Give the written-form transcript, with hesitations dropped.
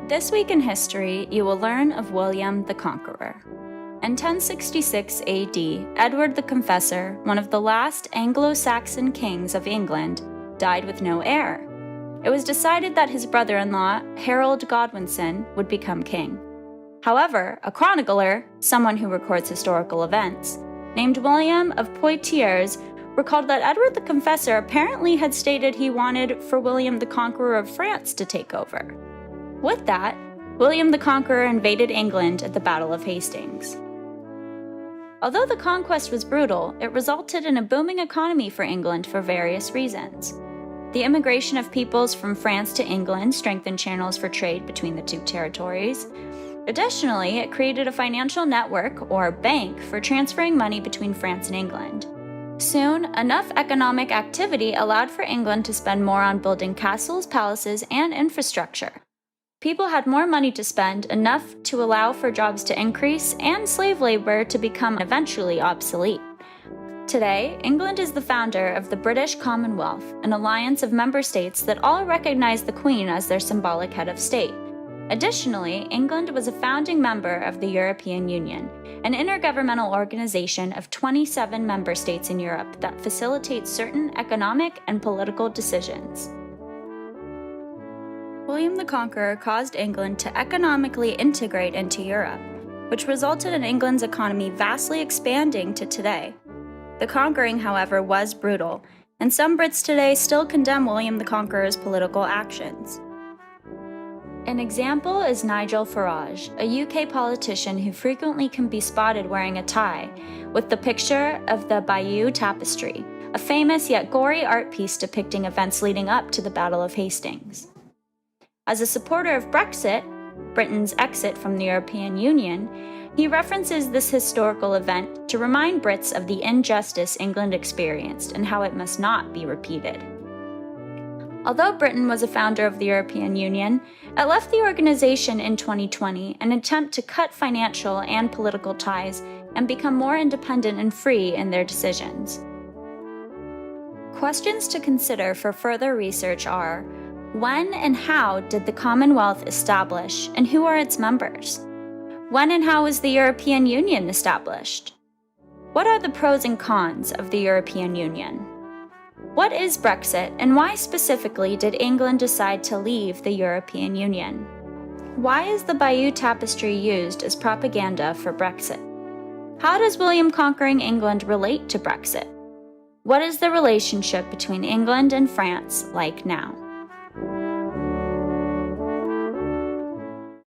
This week in history, you will learn of William the Conqueror. In 1066 AD, Edward the Confessor, one of the last Anglo-Saxon kings of England, died with no heir. It was decided that his brother-in-law, Harold Godwinson, would become king. However, a chronicler, someone who records historical events, named William of Poitiers, recalled that Edward the Confessor apparently had stated he wanted for William the Conqueror of France to take over. With that, William the Conqueror invaded England at the Battle of Hastings. Although the conquest was brutal, it resulted in a booming economy for England for various reasons. The immigration of peoples from France to England strengthened channels for trade between the two territories. Additionally, it created a financial network, or bank, for transferring money between France and England. Soon, enough economic activity allowed for England to spend more on building castles, palaces, and infrastructure. People had more money to spend, enough to allow for jobs to increase and slave labor to become eventually obsolete. Today, England is the founder of the British Commonwealth, an alliance of member states that all recognize the Queen as their symbolic head of state. Additionally, England was a founding member of the European Union, an intergovernmental organization of 27 member states in Europe that facilitates certain economic and political decisions. William the Conqueror caused England to economically integrate into Europe, which resulted in England's economy vastly expanding to today. The conquering, however, was brutal, and some Brits today still condemn William the Conqueror's political actions. An example is Nigel Farage, a UK politician who frequently can be spotted wearing a tie, with the picture of the Bayeux Tapestry, a famous yet gory art piece depicting events leading up to the Battle of Hastings. As a supporter of Brexit, Britain's exit from the European Union, he references this historical event to remind Brits of the injustice England experienced and how it must not be repeated. Although Britain was a founder of the European Union, it left the organization in 2020 an attempt to cut financial and political ties and become more independent and free in their decisions. Questions to consider for further research are: when and how did the Commonwealth establish, and who are its members? When and how was the European Union established? What are the pros and cons of the European Union? What is Brexit, and why specifically did England decide to leave the European Union? Why is the Bayeux Tapestry used as propaganda for Brexit? How does William conquering England relate to Brexit? What is the relationship between England and France like now?